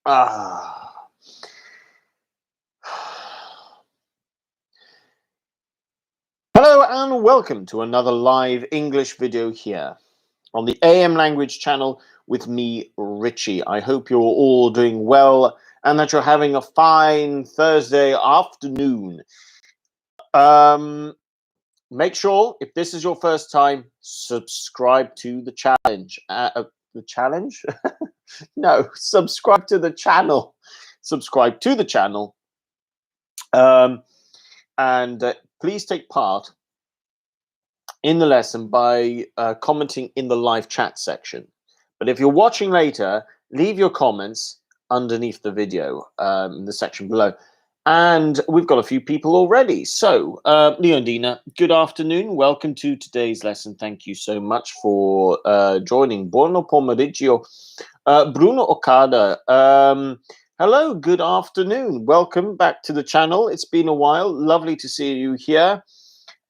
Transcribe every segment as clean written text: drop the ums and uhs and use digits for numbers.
Ah. Hello and welcome to another live English video here on the AM Language channel with me, Richie. I hope you're all doing well and that you're having a fine Thursday afternoon. Make sure, if this is your first time, subscribe to the challenge. The challenge? No, subscribe to the channel. Subscribe to the channel. And please take part in the lesson by commenting in the live chat section. But if you're watching later, leave your comments underneath the video in the section below. And we've got a few people already. So, Leondina, good afternoon. Welcome to today's lesson. Thank you so much for joining. Buono pomeriggio. Bruno Okada. Hello, good afternoon. Welcome back to the channel. It's been a while. Lovely to see you here.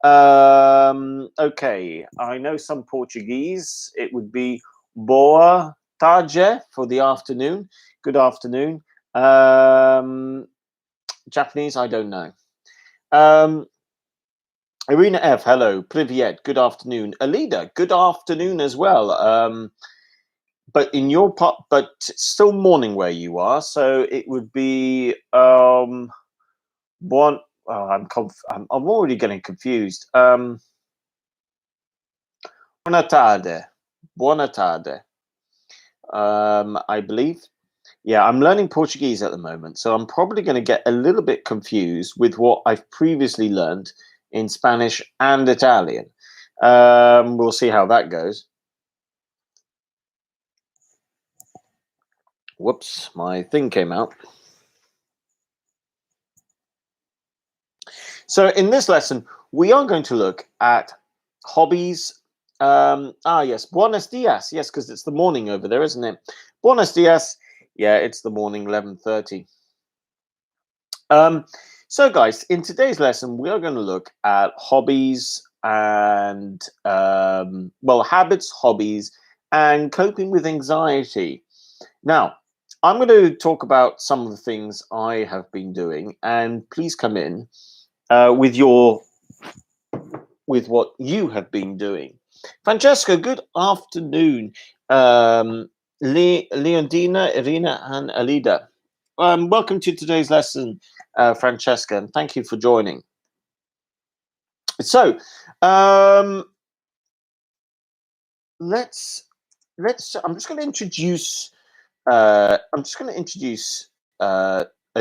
Okay, I know some Portuguese. It would be boa tarde for the afternoon. Good afternoon. Japanese, I don't know. Irina F, hello. Privyet, good afternoon. Alida, good afternoon as well. But in your part, but it's still morning where you are, so it would be one. Oh, I'm already getting confused. Buona tarde. Buona tarde. I believe. Yeah, I'm learning Portuguese at the moment, so I'm probably going to get a little bit confused with what I've previously learned in Spanish and Italian. We'll see how that goes. Whoops, my thing came out. So in this lesson, we are going to look at hobbies. Yes, buenos dias. Yes, because it's the morning over there, isn't it? Buenos dias. Yeah, it's the morning, 11:30. So guys, in today's lesson, we are going to look at hobbies and, habits, hobbies, and coping with anxiety. Now, I'm going to talk about some of the things I have been doing, and please come in with what you have been doing. Francesca, good afternoon. Leondina, Irina, and Alida. Welcome to today's lesson, Francesca, and thank you for joining. So, let's. I'm just going to introduce. A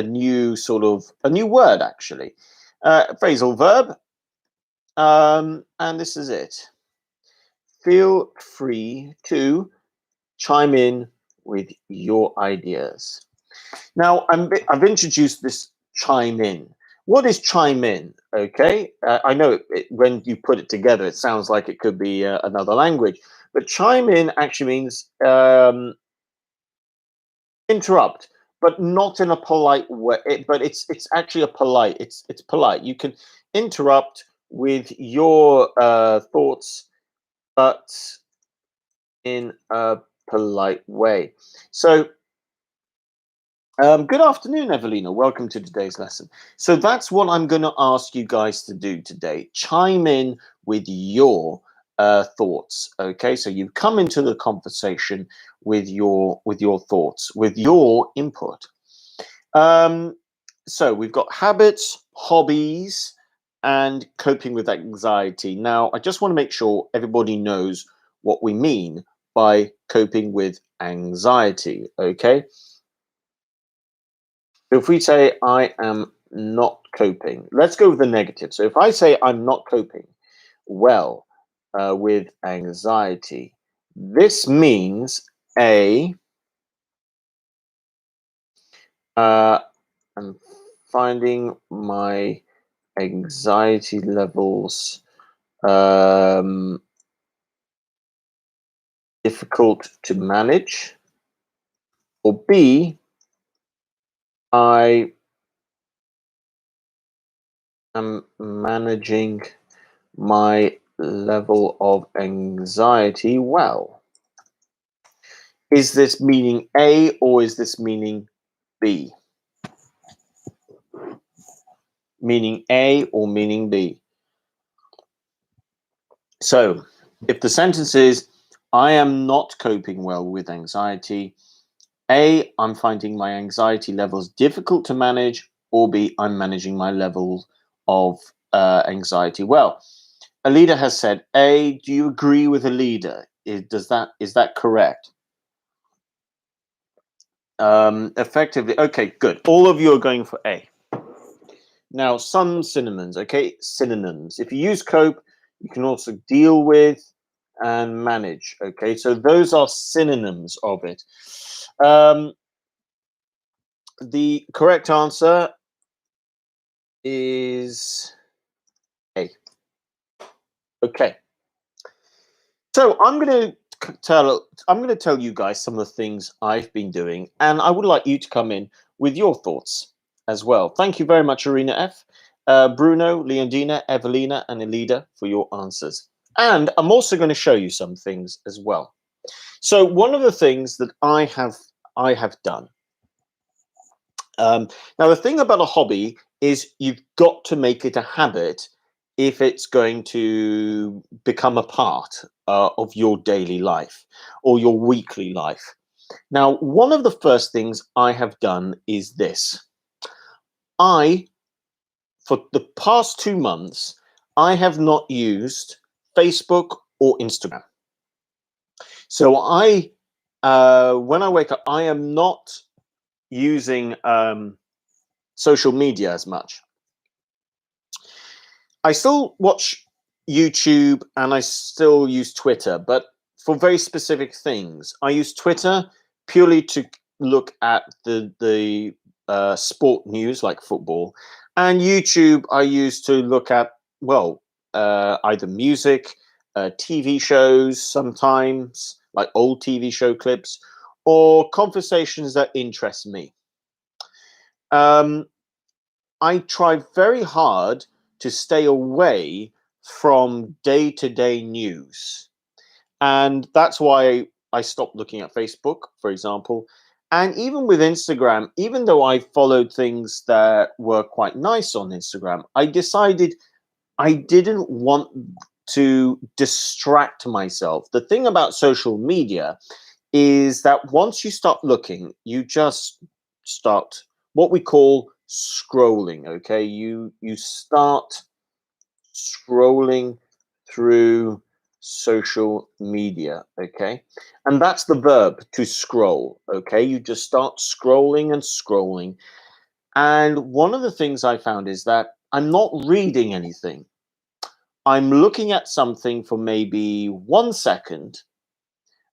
new word, actually, phrasal verb, and this is it. Feel free to chime in with your ideas. Now, I've introduced this chime in. What is chime in? Okay, I know when you put it together, it sounds like it could be another language, but chime in actually means interrupt, but not in a polite way. But it's actually it's polite. You can interrupt with your thoughts, but in a polite way. So, good afternoon, Evelina. Welcome to today's lesson. So that's what I'm going to ask you guys to do today. Chime in with your thoughts. Okay, so you come into the conversation with your thoughts, with your input. So we've got habits, hobbies, and coping with anxiety. Now, I just want to make sure everybody knows what we mean by coping with anxiety. Okay. If we say I am not coping, let's go with the negative. So if I say I'm not coping well with anxiety, this means I'm finding my anxiety levels difficult to manage, or B, I am managing my level of anxiety well. Is this meaning A or is this meaning B? Meaning A or meaning B? So if the sentence is, I am not coping well with anxiety, A, I'm finding my anxiety levels difficult to manage, or B, I'm managing my level of anxiety well. Alida has said A. Do you agree with Alida? Is that correct? Effectively, okay, good. All of you are going for A. Now, some synonyms, okay? Synonyms. If you use cope, you can also deal with and manage, okay? So those are synonyms of it. The correct answer is A. Okay. So I'm going to tell you guys some of the things I've been doing, and I would like you to come in with your thoughts as well. Thank you very much, Arena F, Bruno, Leondina, Evelina, and Elida for your answers. And I'm also going to show you some things as well. So one of the things that I have done. Now the thing about a hobby is you've got to make it a habit if it's going to become a part of your daily life or your weekly life. Now, one of the first things I have done is this. For the past 2 months, I have not used Facebook or Instagram. So when I wake up, I am not using social media as much. I still watch YouTube and I still use Twitter, but for very specific things. I use Twitter purely to look at the sport news like football, and YouTube I use to look at, well, either music, TV shows sometimes, like old TV show clips, or conversations that interest me. I try very hard to stay away from day-to-day news. And that's why I stopped looking at Facebook, for example. And even with Instagram, even though I followed things that were quite nice on Instagram, I decided I didn't want to distract myself. The thing about social media is that once you start looking, you just start what we call scrolling. Okay, you start scrolling through social media. Okay, and that's the verb, to scroll. Okay, you just start scrolling and scrolling, and one of the things I found is that I'm not reading anything. I'm looking at something for maybe 1 second,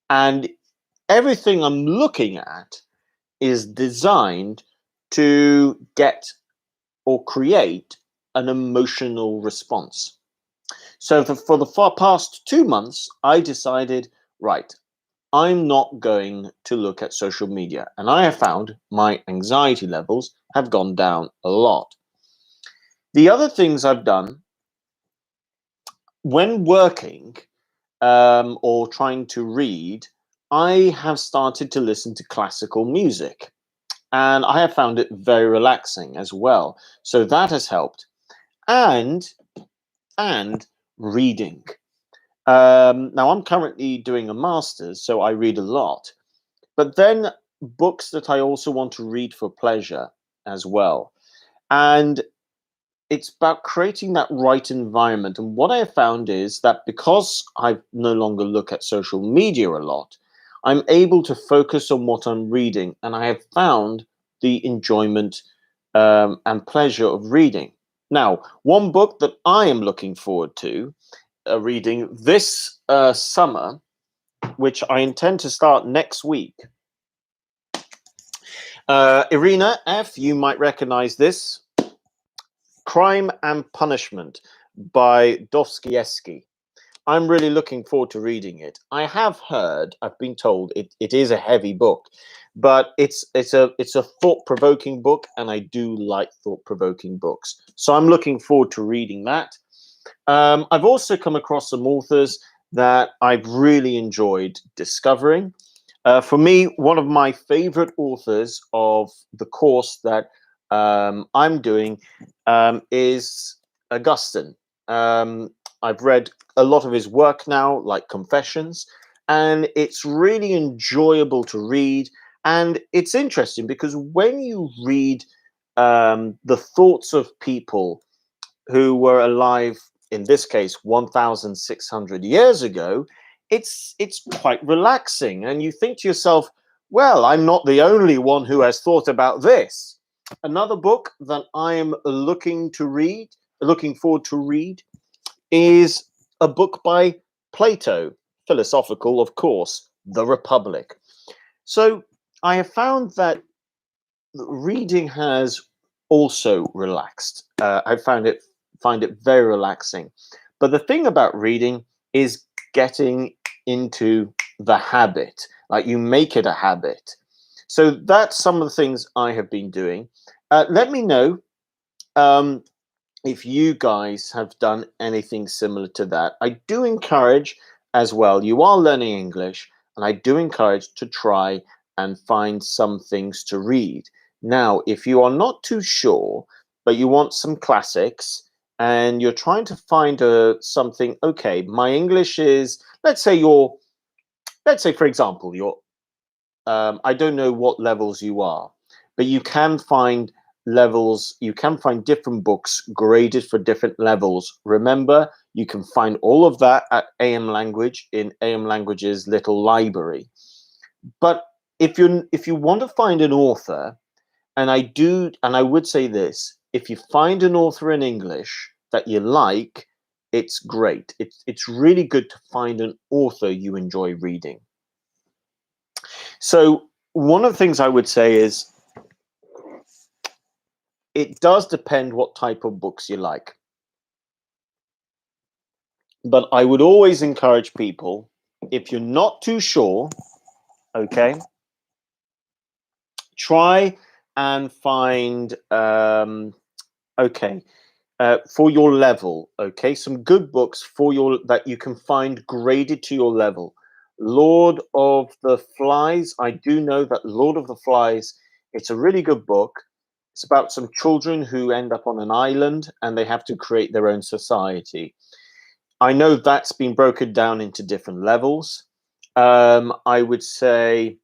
and everything I'm looking at is designed to get or create an emotional response. So for the past 2 months, I decided, right, I'm not going to look at social media. And I have found my anxiety levels have gone down a lot. The other things I've done when working or trying to read, I have started to listen to classical music. And I have found it very relaxing as well. So that has helped. And reading. Now I'm currently doing a master's, so I read a lot. But then books that I also want to read for pleasure as well. And it's about creating that right environment. And what I have found is that because I no longer look at social media a lot, I'm able to focus on what I'm reading. And I have found the enjoyment and pleasure of reading. Now, one book that I am looking forward to reading this summer, which I intend to start next week. Irina F., you might recognize this. Crime and Punishment by Dostoevsky. I'm really looking forward to reading it. I've been told it is a heavy book, but it's a thought-provoking book, and I do like thought-provoking books. So I'm looking forward to reading that. I've also come across some authors that I've really enjoyed discovering. For me, one of my favorite authors of the course that I'm doing is Augustine. I've read a lot of his work now, like Confessions, and it's really enjoyable to read. And it's interesting because when you read the thoughts of people who were alive, in this case 1,600 years ago, it's quite relaxing, and you think to yourself, well, I'm not the only one who has thought about this. Another book that I'm looking forward to read, is a book by Plato, philosophical, of course, The Republic. So I have found that reading has also relaxed. I find it very relaxing. But the thing about reading is getting into the habit. Like, you make it a habit. So that's some of the things I have been doing. Let me know um, if you guys have done anything similar to that. I do encourage as well, you are learning English, and I do encourage to try and find some things to read. Now, if you are not too sure, but you want some classics and you're trying to find something, okay, my English is, let's say, for example, I don't know what levels you are, but you can find levels, you can find different books graded for different levels. Remember, you can find all of that at AM Language, in AM Language's little library. But if you want to find an author, and I would say this, if you find an author in English that you like, it's great. It's really good to find an author you enjoy reading. So one of the things I would say is, it does depend what type of books you like. But I would always encourage people, if you're not too sure, okay, try and find, okay, for your level, okay, some good books for your that you can find graded to your level. Lord of the Flies, I do know that Lord of the Flies, it's a really good book. It's about some children who end up on an island and they have to create their own society. I know that's been broken down into different levels. I would say,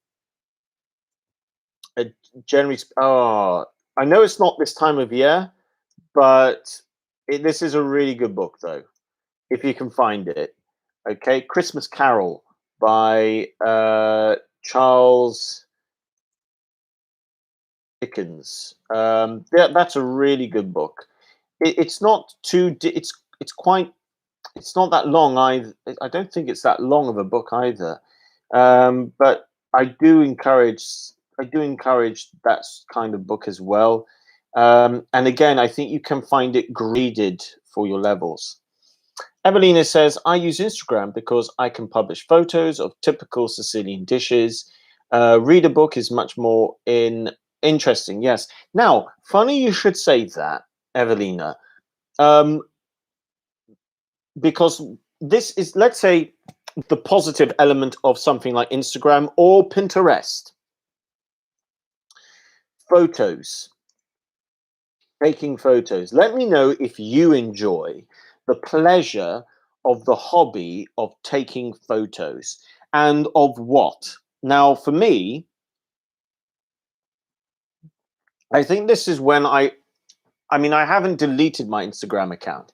uh, generally, I know it's not this time of year, but this is a really good book, though, if you can find it. Okay, Christmas Carol by Charles Dickens. That's a really good book. It's not too. It's quite. It's not that long. I don't think it's that long of a book either. But I do encourage. I do encourage that kind of book as well. And again, I think you can find it graded for your levels. Evelina says, I use Instagram because I can publish photos of typical Sicilian dishes. Read a book is much more interesting. Yes. Now, funny you should say that, Evelina, um, because this is, let's say, the positive element of something like Instagram or Pinterest. Photos. Taking photos. Let me know if you enjoy the pleasure of the hobby of taking photos, and of what. Now, for me, I think this is when I mean, I haven't deleted my Instagram account,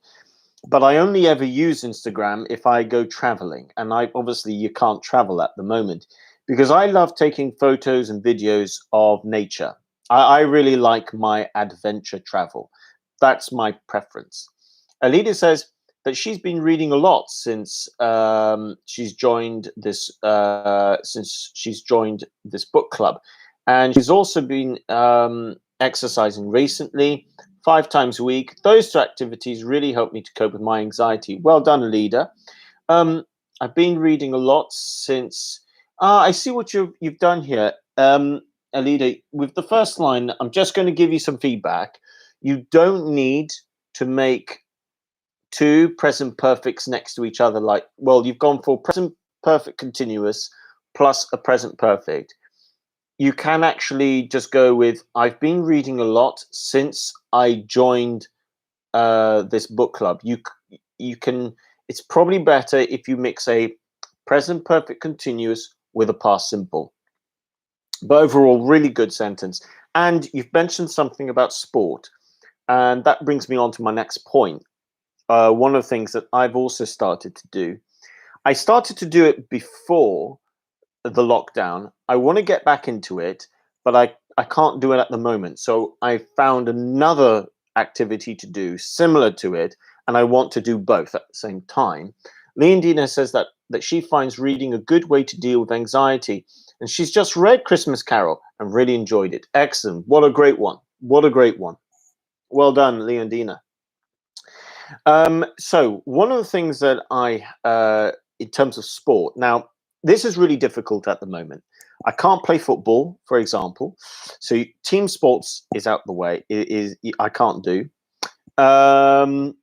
but I only ever use Instagram if I go traveling. And I obviously, you can't travel at the moment, because I love taking photos and videos of nature. I really like my adventure travel. That's my preference. Alida says that she's been reading a lot since she's joined this book club, and she's also been exercising recently, 5 times a week. Those two activities really help me to cope with my anxiety. Well done, Alida. I've been reading a lot since. I see what you've done here, Alida. With the first line, I'm just going to give you some feedback. You don't need to make two present perfects next to each other. Like, well, you've gone for present perfect continuous plus a present perfect, you can actually just go with, I've been reading a lot since I joined this book club. You can, it's probably better if you mix a present perfect continuous with a past simple. But overall, really good sentence. And you've mentioned something about sport, and that brings me on to my next point. One of the things that I've also started to do, I started to do it before the lockdown. I want to get back into it, but I can't do it at the moment. So I found another activity to do similar to it, and I want to do both at the same time. Leondina says that she finds reading a good way to deal with anxiety, and she's just read Christmas Carol and really enjoyed it. Excellent. What a great one. What a great one. Well done, Leondina. So one of the things that in terms of sport, now this is really difficult at the moment. I can't play football, for example. So team sports is out the way. I can't do. But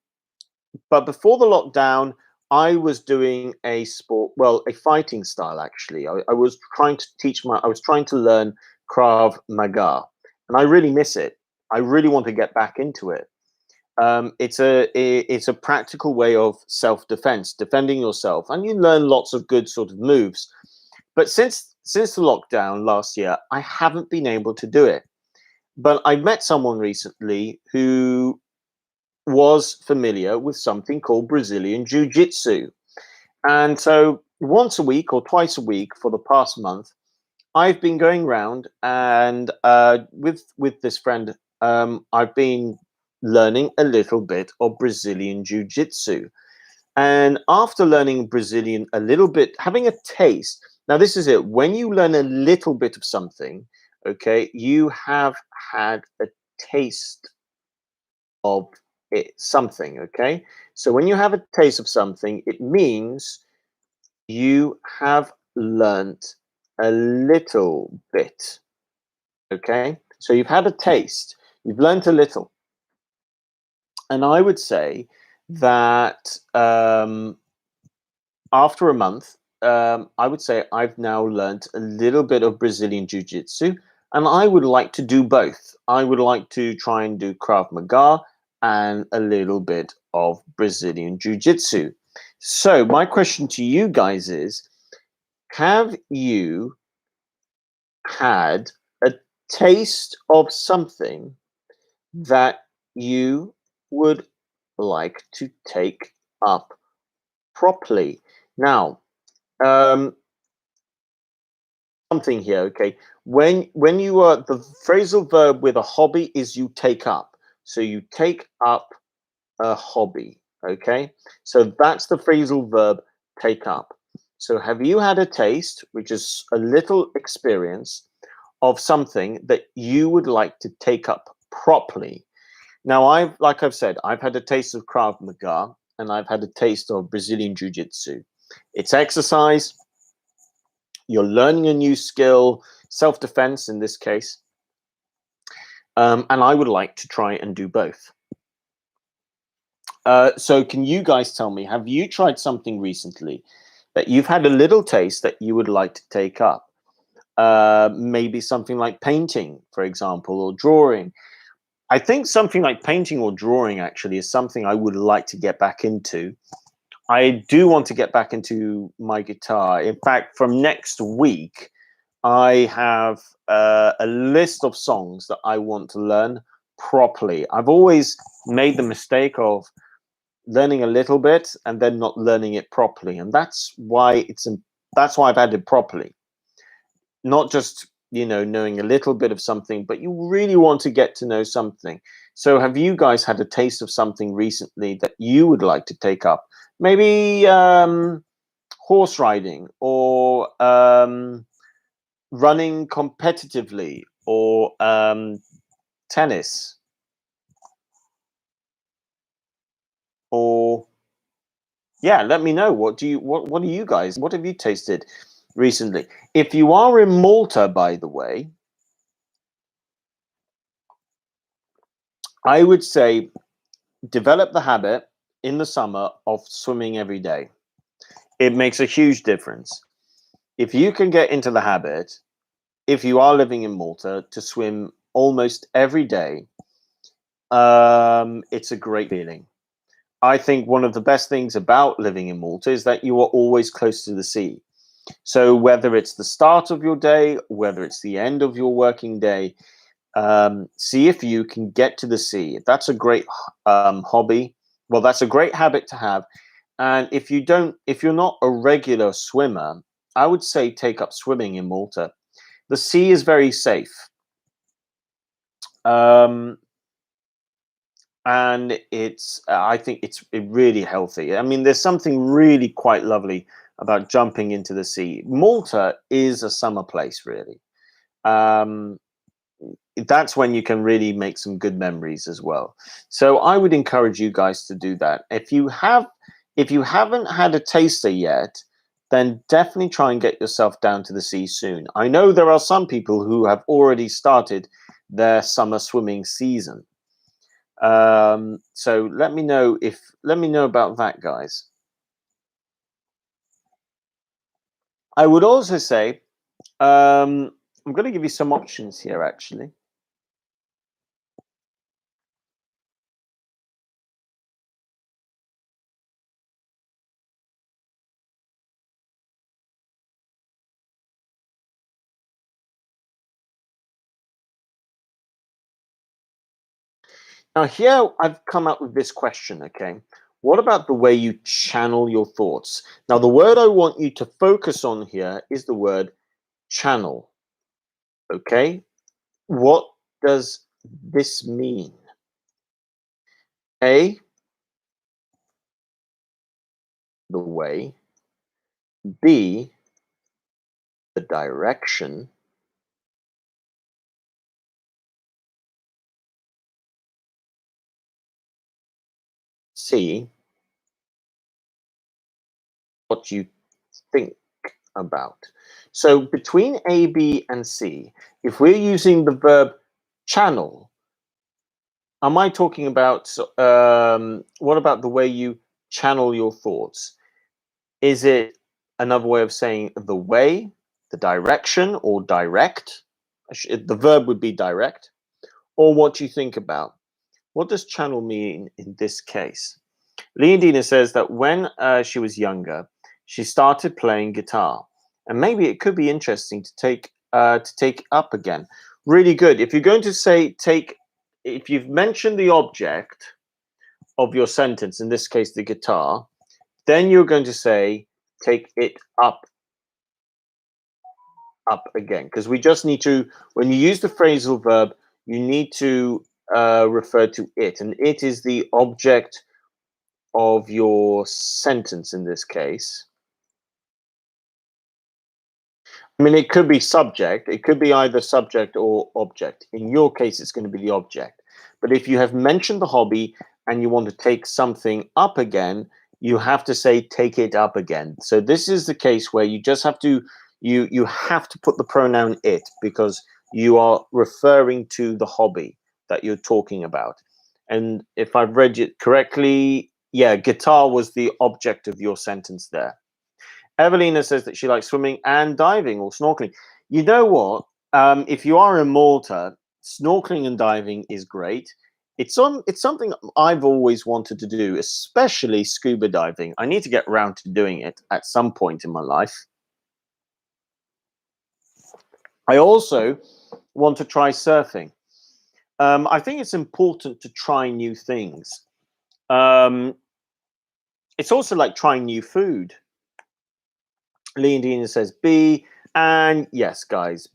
before the lockdown, I was doing a sport, well, a fighting style actually. I was trying to learn Krav Maga, and I really miss it. I really want to get back into it. It's a practical way of self-defense, defending yourself, and you learn lots of good sort of moves. But since the lockdown last year, I haven't been able to do it. But I met someone recently who was familiar with something called Brazilian Jiu-Jitsu. And so once a week or twice a week for the past month, I've been going around and with this friend, I've been learning a little bit of Brazilian Jiu-Jitsu. And after learning Brazilian a little bit, having a taste, now this is it, when you learn a little bit of something, okay, you have had a taste of something, okay? So when you have a taste of something, it means you have learned a little bit, okay? So you've had a taste, you've learned a little. And I would say that after a month, I would say I've now learned a little bit of Brazilian Jiu-Jitsu, and I would like to do both. I would like to try and do Krav Maga and a little bit of Brazilian Jiu-Jitsu. So my question to you guys is, have you had a taste of something that you would like to take up properly? Now, something here, okay? When you are, the phrasal verb with a hobby is you take up. So you take up a hobby, okay? So that's the phrasal verb take up. So have you had a taste, which is a little experience of something that you would like to take up properly? Now, like I've said, I've had a taste of Krav Maga and I've had a taste of Brazilian Jiu-Jitsu. It's exercise. You're learning a new skill, self-defense in this case. And I would like to try and do both. So can you guys tell me, have you tried something recently that you've had a little taste that you would like to take up? Maybe something like painting, for example, or drawing. I think something like painting or drawing actually is something I would like to get back into. I do want to get back into my guitar. In fact, from next week, I have a list of songs that I want to learn properly. I've always made the mistake of learning a little bit and then not learning it properly, and that's why I've added properly. Not just, you know, knowing a little bit of something, but you really want to get to know something. So have you guys had a taste of something recently that you would like to take up? Maybe horse riding, or running competitively, or tennis, or yeah, let me know. What are you guys, what have you tasted recently? If you are in Malta, by the way, I would say develop the habit in the summer of swimming every day. It makes a huge difference. if you can get into the habit, if you are living in Malta, to swim almost every day, it's a great feeling. I think one of the best things about living in Malta is that you are always close to the sea. So whether it's the start of your day, whether it's the end of your working day, see if you can get to the sea. That's a great hobby. Well, that's a great habit to have. And if you're not a regular swimmer, I would say take up swimming in Malta. The sea is very safe. And I think it's really healthy. I mean, there's something really quite lovely about jumping into the sea. Malta is a summer place, really. That's when you can really make some good memories as well. So I would encourage you guys to do that. If you haven't had a taster yet, then definitely try and get yourself down to the sea soon. I know there are some people who have already started their summer swimming season. So let me know about that, guys. I would also say, I'm going to give you some options here, actually. Now, here I've come up with this question, okay? What about the way you channel your thoughts? Now, the word I want you to focus on here is the word channel, okay? What does this mean? A, the way. B, the direction. C, what you think about. So between A, B, and C, if we're using the verb channel, am I talking about, what about the way you channel your thoughts? Is it another way of saying the way, the direction, or direct? The verb would be direct. Or what do you think about? What does channel mean in this case? Leondina says that when she was younger, she started playing guitar, and maybe it could be interesting to take up again. Really good. If you're going to say take, if you've mentioned the object of your sentence, in this case the guitar, then you're going to say take it up again, because we just need to, when you use the phrasal verb, you need to refer to it, and it is the object of your sentence in this case. I mean, it could be subject. It could be either subject or object. In your case, it's going to be the object. But if you have mentioned the hobby and you want to take something up again, you have to say take it up again. So this is the case where you just have to you have to put the pronoun it, because you are referring to the hobby that you're talking about. And if I've read it correctly, yeah, guitar was the object of your sentence there. Evelina says that she likes swimming and diving or snorkeling. You know what? If you are in Malta, snorkeling and diving is great. It's something I've always wanted to do, especially scuba diving. I need to get around to doing it at some point in my life. I also want to try surfing. I think it's important to try new things. It's also like trying new food. Leondina says B, and yes, guys.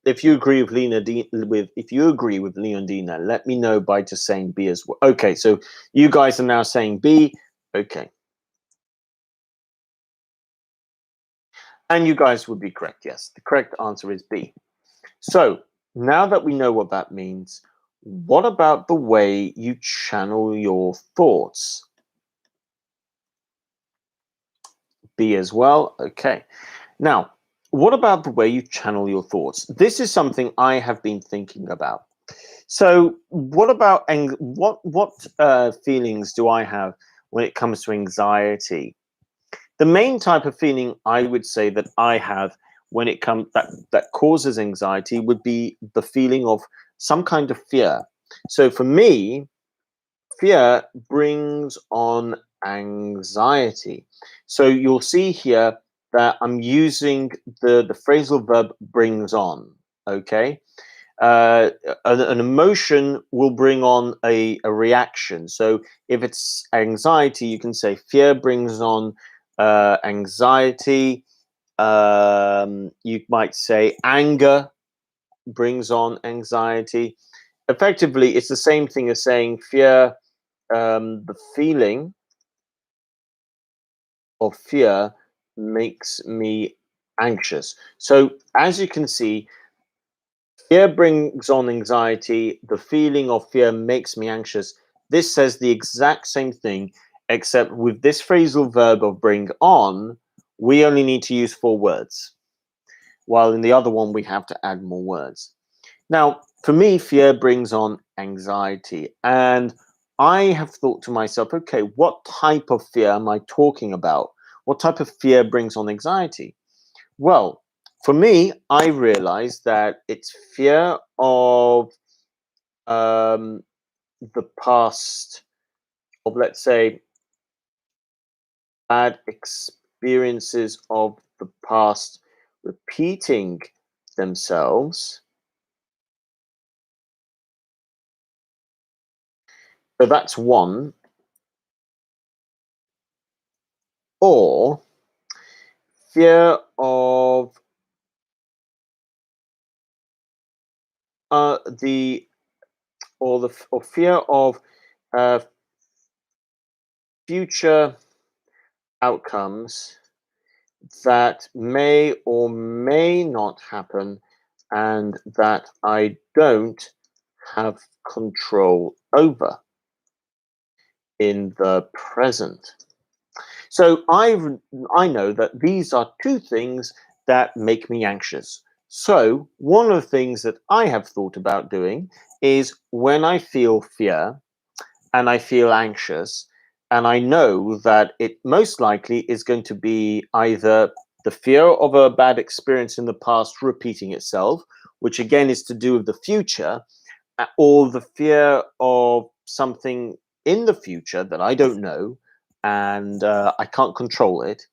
If you agree with Leondina, let me know by just saying B as well. Okay, so you guys are now saying B. Okay, and you guys would be correct. Yes, the correct answer is B. So now that we know what that means, what about the way you channel your thoughts? B as well. Okay. Now, what about the way you channel your thoughts? This is something I have been thinking about. So, what about what feelings do I have when it comes to anxiety? The main type of feeling I would say that I have when it comes that causes anxiety would be the feeling of some kind of fear. So for me, fear brings on anxiety. So you'll see here that I'm using the phrasal verb brings on. Okay. An emotion will bring on a reaction. So if it's anxiety, you can say fear brings on anxiety. You might say anger brings on anxiety. Effectively, it's the same thing as saying fear. The feeling of fear makes me anxious. So as you can see, fear brings on anxiety. The feeling of fear makes me anxious. This says the exact same thing, except with this phrasal verb of bring on, we only need to use 4 words, while in the other one, we have to add more words. Now, for me, fear brings on anxiety. And I have thought to myself, okay, what type of fear am I talking about? What type of fear brings on anxiety? Well, for me, I realized that it's fear of um, the past, of let's say bad experiences of the past repeating themselves. So that's one. Or fear of the or fear of uh, future outcomes that may or may not happen and that I don't have control over in the present. So I know that these are 2 things that make me anxious. So one of the things that I have thought about doing is when I feel fear and I feel anxious, and I know that it most likely is going to be either the fear of a bad experience in the past repeating itself, which again is to do with the future, or the fear of something in the future that I don't know and I can't control it.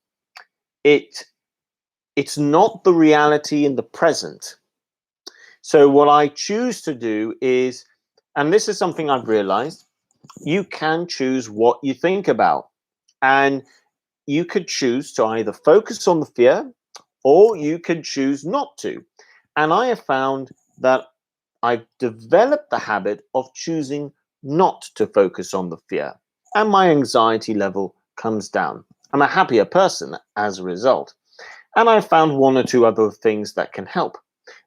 It it's not the reality in the present. So what I choose to do is, and this is something I've realized, you can choose what you think about. And you could choose to either focus on the fear or you could choose not to. And I have found that I've developed the habit of choosing not to focus on the fear. And my anxiety level comes down. I'm a happier person as a result. And I found 1 or 2 other things that can help.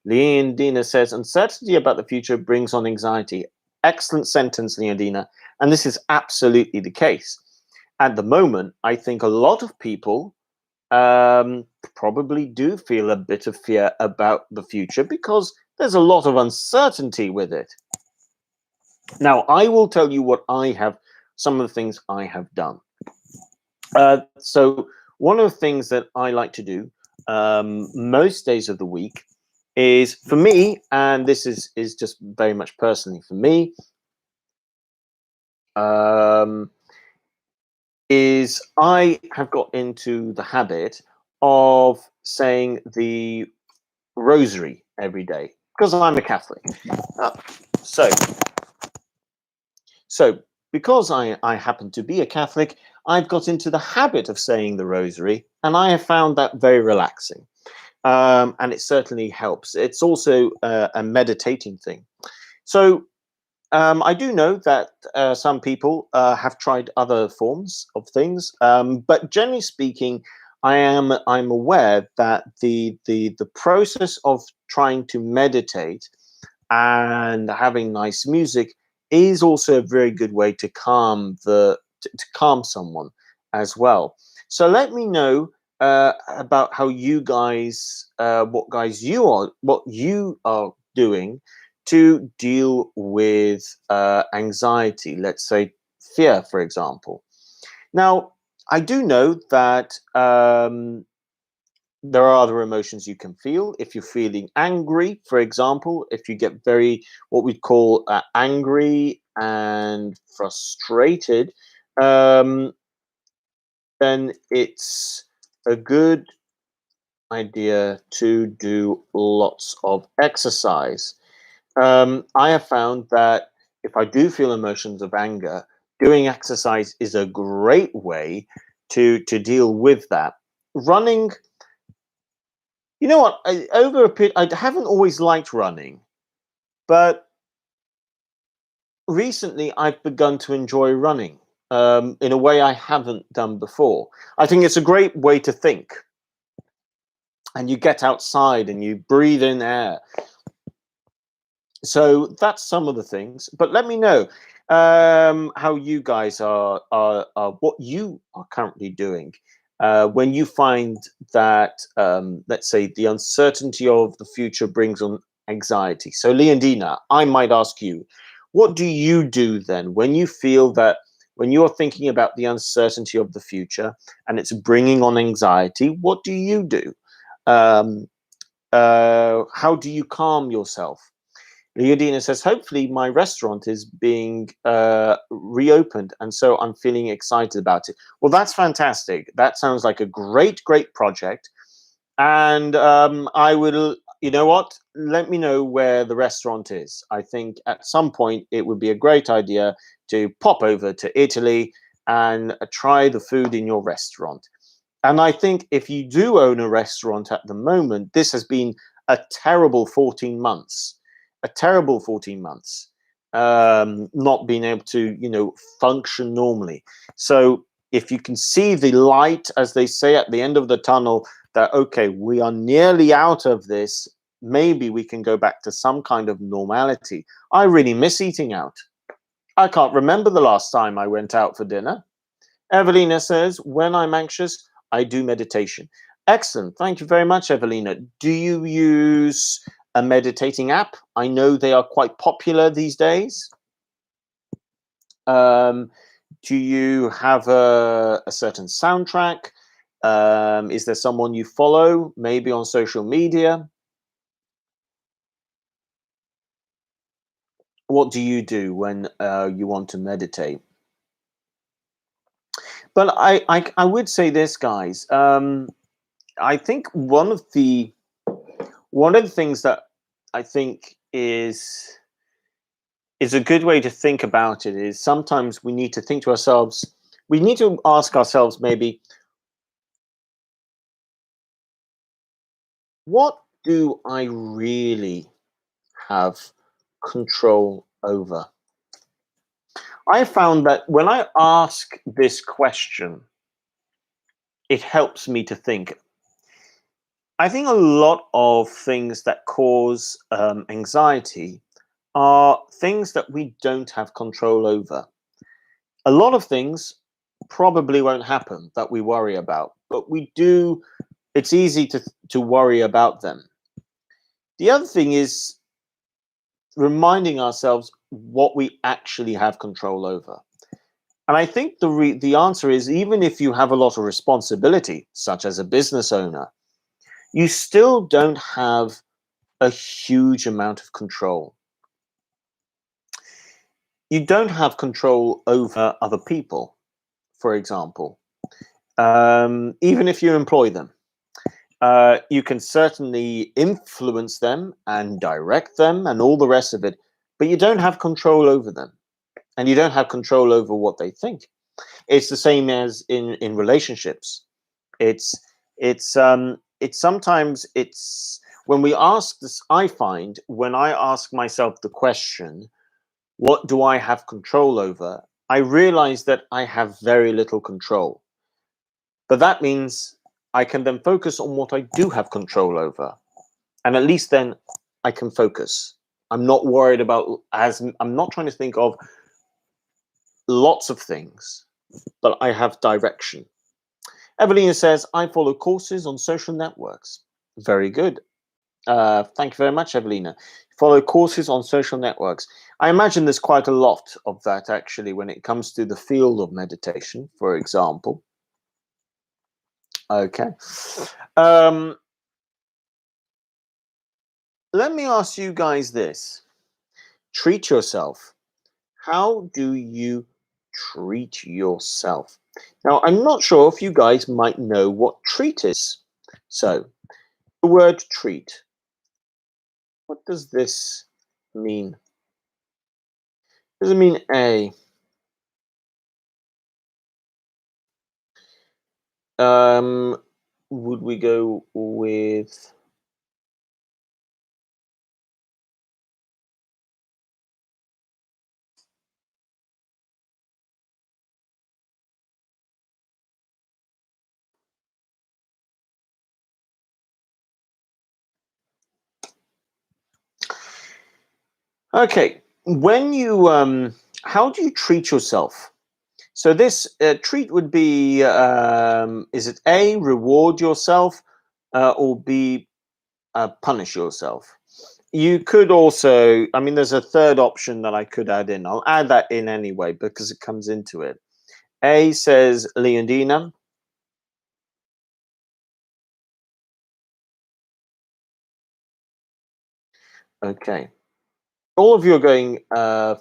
Leondina says, uncertainty about the future brings on anxiety. Excellent sentence, Leondina. And this is absolutely the case. At the moment, I think a lot of people probably do feel a bit of fear about the future because there's a lot of uncertainty with it. Now, I will tell you some of the things I have done. So one of the things that I like to do most days of the week is, for me, and this is just very much personally for me, is I have got into the habit of saying the rosary every day because I'm a Catholic. Uh, so, so because I happen to be a Catholic, I've got into the habit of saying the rosary, and I have found that very relaxing. And it certainly helps. It's also a meditating thing. So I do know that some people have tried other forms of things, but generally speaking, I'm aware that the process of trying to meditate and having nice music is also a very good way to to calm someone as well. So let me know about how you guys, what you are doing to deal with anxiety. Let's say fear, for example. Now, I do know that there are other emotions you can feel. If you're feeling angry, for example, if you get very, what we'd call angry and frustrated, um, then it's a good idea to do lots of exercise. I have found that if I do feel emotions of anger, doing exercise is a great way to deal with that. Running, you know what? Over a period, I haven't always liked running, but recently I've begun to enjoy running in a way I haven't done before. I think it's a great way to think, and you get outside and you breathe in air. So that's some of the things. But let me know how you guys are what you are currently doing when you find that, let's say, the uncertainty of the future brings on anxiety. So, Leondina, I might ask you, what do you do then when you feel that, when you're thinking about the uncertainty of the future and it's bringing on anxiety? What do you do? Um, how do you calm yourself? Leodina says, hopefully my restaurant is being reopened, and so I'm feeling excited about it. Well, that's fantastic. That sounds like a great, great project. And I will, you know what? Let me know where the restaurant is. I think at some point it would be a great idea to pop over to Italy and try the food in your restaurant. And I think if you do own a restaurant at the moment, this has been a terrible 14 months, a terrible 14 months, not being able to, function normally. So if you can see the light, as they say, at the end of the tunnel, that, okay, we are nearly out of this, maybe we can go back to some kind of normality. I really miss eating out. I can't remember the last time I went out for dinner. Evelina says, when I'm anxious, I do meditation. Excellent. Thank you very much, Evelina. Do you use a meditating app? I know they are quite popular these days. Um, do you have a certain soundtrack? Is there someone you follow, maybe on social media? What do you do when you want to meditate? But I would say this, guys. I think one of the things that I think is a good way to think about it is sometimes we need to think to ourselves, we need to ask ourselves maybe, what do I really have control over? I found that when I ask this question, it helps me to think. I think a lot of things that cause anxiety are things that we don't have control over. A lot of things probably won't happen that we worry about, but we do. It's easy to worry about them. The other thing is reminding ourselves what we actually have control over. And I think the answer is, even if you have a lot of responsibility, such as a business owner, you still don't have a huge amount of control. You don't have control over other people, for example, even if you employ them. You can certainly influence them and direct them and all the rest of it, but you don't have control over them, and you don't have control over what they think. It's the same as in relationships. It's sometimes it's when we ask this. I find when I ask myself the question, what do I have control over? I realize that I have very little control. But that means I can then focus on what I do have control over. And at least then I can focus. I'm not worried about, as I'm not trying to think of lots of things, but I have direction. Evelina says, I follow courses on social networks. Very good. Thank you very much, Evelina. Follow courses on social networks. I imagine there's quite a lot of that actually when it comes to the field of meditation, for example. Okay. Um, Let me ask you guys this. Treat yourself. How do you treat yourself? Now, I'm not sure if you guys might know what treat is. So, the word treat, what does this mean? Does it mean A? Would we go with okay, when you how do you treat yourself? So this treat would be is it A, reward yourself, or B, punish yourself? You could also, I mean, there's a third option that I could add in. I'll add that in anyway because it comes into it. A says Leondina. Okay. All of you are going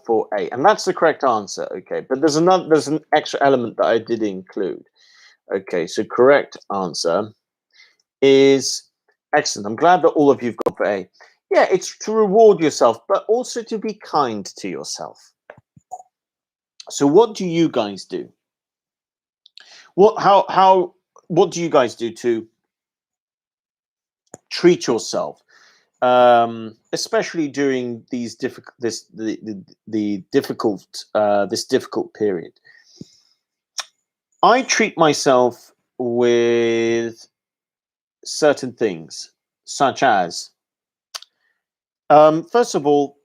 for A, and that's the correct answer. Okay, but there's an extra element that I did include. Okay, so correct answer is excellent. I'm glad that all of you've gone for A. Yeah, it's to reward yourself, but also to be kind to yourself. So what do you guys do? What do you guys do to treat yourself, especially during these difficult the difficult this difficult period? I treat myself with certain things, such as first of all,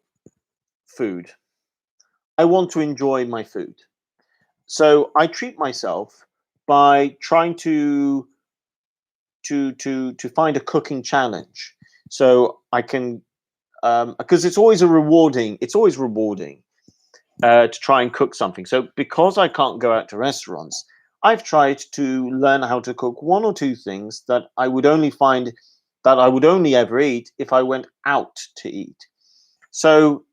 food. I want to enjoy my food, so I treat myself by trying to find a cooking challenge, so I can because it's always rewarding to try and cook something. So because I can't go out to restaurants, I've tried to learn how to cook one or two things that I would only ever eat if I went out to eat. So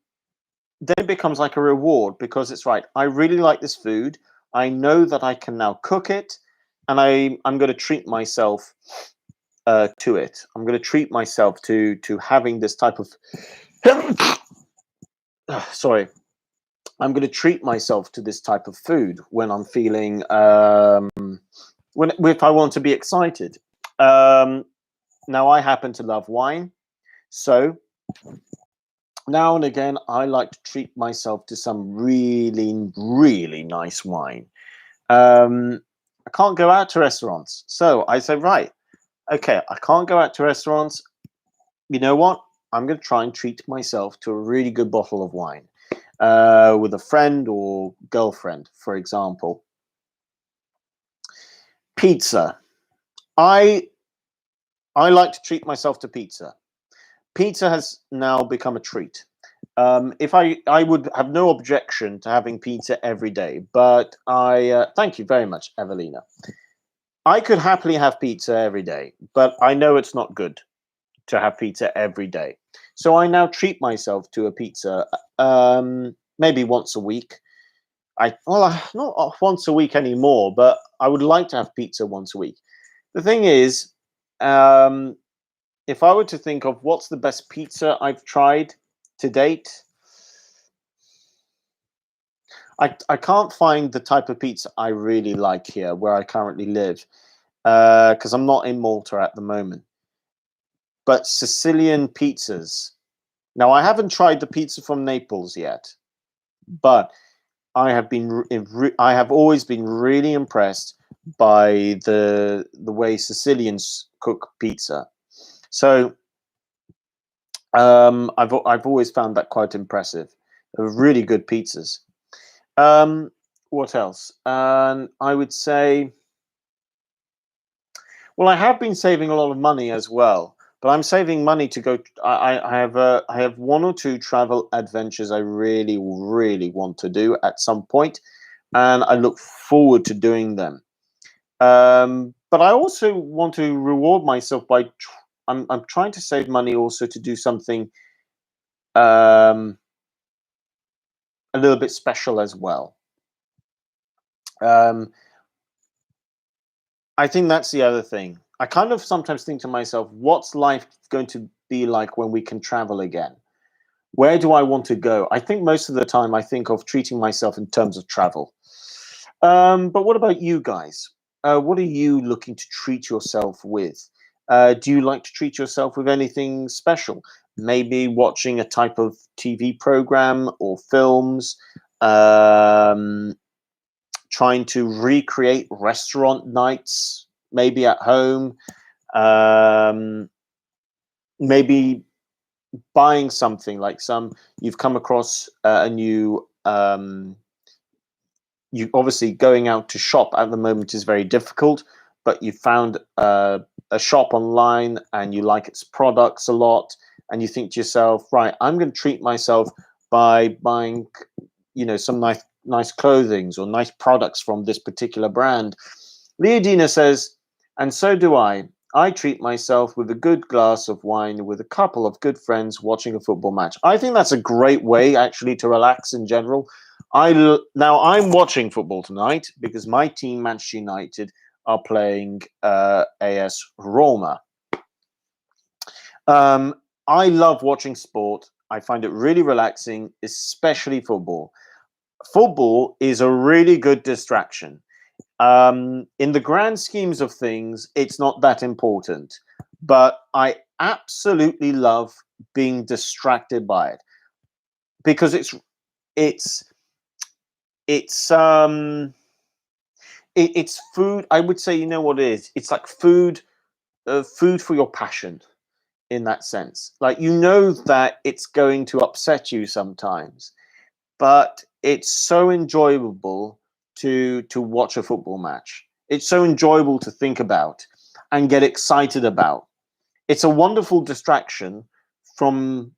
then it becomes like a reward because it's right. I really like this food. I know that I can now cook it, and I'm going to treat myself to it. I'm going to treat myself to having this type of sorry. I'm going to treat myself to this type of food when I'm feeling when if I want to be excited. Um, Now I happen to love wine, so now and again I like to treat myself to some really nice wine. I can't go out to restaurants, so I say right, okay, I can't go out to restaurants. You know what? I'm going to try and treat myself to a really good bottle of wine with a friend or girlfriend, for example. Pizza. I I like to treat myself to pizza. Pizza has now become a treat. If I would have no objection to having pizza every day, but I thank you very much, Evelina. I could happily have pizza every day, but I know it's not good to have pizza every day. So I now treat myself to a pizza maybe once a week. Not once a week anymore, but I would like to have pizza once a week. The thing is, um, if I were to think of what's the best pizza I've tried to date, I can't find the type of pizza I really like here where I currently live because I'm not in Malta at the moment. But Sicilian pizzas. Now I haven't tried the pizza from Naples yet, but I have always been really impressed by the way Sicilians cook pizza. So I've always found that quite impressive. They're really good pizzas. What else? I would say, well, I have been saving a lot of money as well, but I'm saving money to go. I have one or two travel adventures I really want to do at some point, and I look forward to doing them. But I also want to reward myself by I'm trying to save money also to do something um, a little bit special as well. Um, I think that's the other thing. I kind of sometimes think to myself, what's life going to be like when we can travel again? Where do I want to go? I think most of the time I think of treating myself in terms of travel. But what about you guys? What are you looking to treat yourself with? Do you like to treat yourself with anything special? Maybe watching a type of TV program or films, um, trying to recreate restaurant nights, maybe at home, um, maybe buying something like you've come across a new you obviously going out to shop at the moment is very difficult, but you found a shop online and you like its products a lot, and you think to yourself, right, I'm going to treat myself by buying, some nice clothings or nice products from this particular brand. Leodina says, and so do I. I treat myself with a good glass of wine with a couple of good friends watching a football match. I think that's a great way actually to relax in general. Now I'm watching football tonight because my team, Manchester United, are playing AS Roma. I love watching sport. I find it really relaxing, especially football. Football is a really good distraction. In the grand schemes of things, it's not that important, but I absolutely love being distracted by it because it's it's it's food. I would say, you know what it is. It's like food for your passion in that sense. Like, you know that it's going to upset you sometimes, but it's so enjoyable to watch a football match. It's so enjoyable to think about and get excited about. It's a wonderful distraction from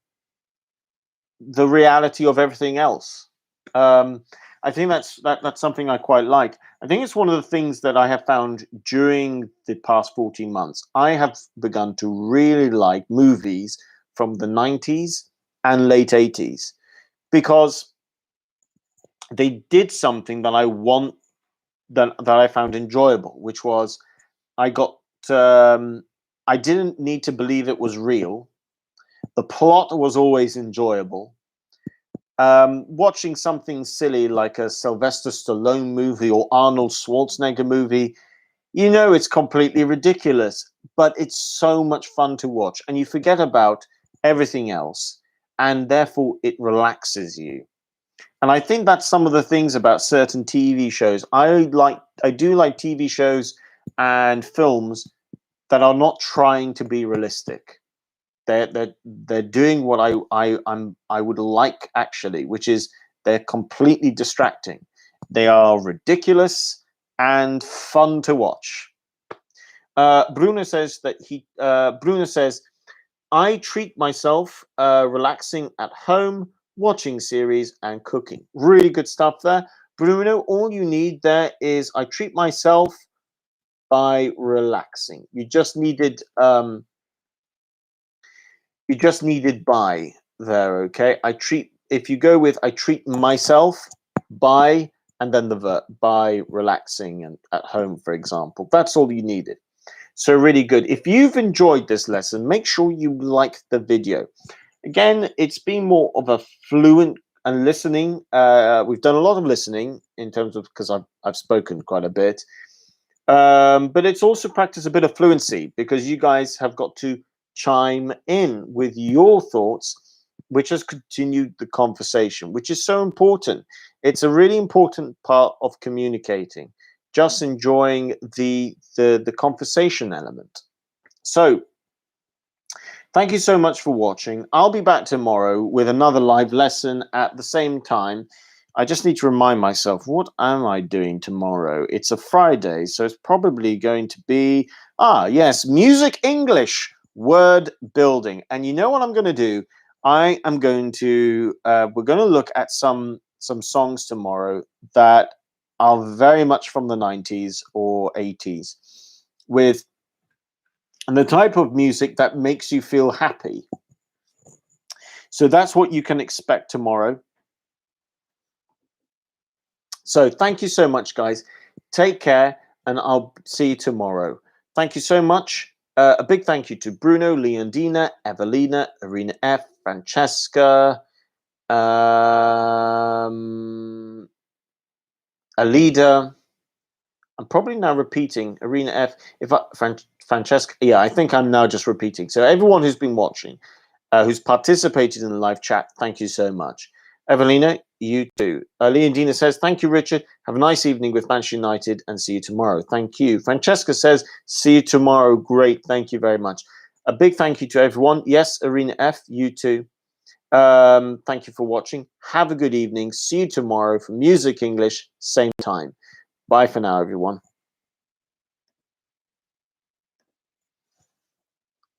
the reality of everything else. Um, I think that's something I quite like. I think it's one of the things that I have found during the past 14 months. I have begun to really like movies from the 90s and late 80s because they did something that I found enjoyable, which was I got I didn't need to believe it was real. The plot was always enjoyable. Watching something silly like a Sylvester Stallone movie or Arnold Schwarzenegger movie, it's completely ridiculous, but it's so much fun to watch, and you forget about everything else, and therefore it relaxes you. And I think that's some of the things about certain TV shows. I do like TV shows and films that are not trying to be realistic. They're doing what I would like actually, which is they're completely distracting. They are ridiculous and fun to watch. Bruno says I treat myself relaxing at home, watching series and cooking. Really good stuff there, Bruno. All you need there is I treat myself by relaxing. You just needed by there, okay? If you go with I treat myself by and then the verb by relaxing and at home, for example. That's all you needed. So really good. If you've enjoyed this lesson, make sure you like the video. Again, it's been more of a fluent and listening. We've done a lot of listening in terms of because I've spoken quite a bit. But it's also practice a bit of fluency because you guys have got to chime in with your thoughts, which has continued the conversation, which is so important. It's a really important part of communicating, just enjoying the conversation element. So thank you so much for watching. I'll be back tomorrow with another live lesson at the same time. I just need to remind myself, what am I doing tomorrow? It's a Friday, so it's probably going to be, yes, music English, word building. And you know what I'm going to do? I am going to, we're going to look at some songs tomorrow that are very much from the 90s or 80s, with the type of music that makes you feel happy. So that's what you can expect tomorrow. So thank you so much, guys. Take care, and I'll see you tomorrow. Thank you so much. A big thank you to Bruno, Leondina, Evelina, Arena F, Francesca, Alida. I'm probably now repeating Arena F. Francesca, yeah, I think I'm now just repeating. So everyone who's been watching, who's participated in the live chat, thank you so much. Evelina, you too. Leondina says, thank you, Richard. Have a nice evening with Manchester United and see you tomorrow. Thank you. Francesca says, see you tomorrow. Great. Thank you very much. A big thank you to everyone. Yes, Arena F, you too. Thank you for watching. Have a good evening. See you tomorrow for Music English, same time. Bye for now, everyone.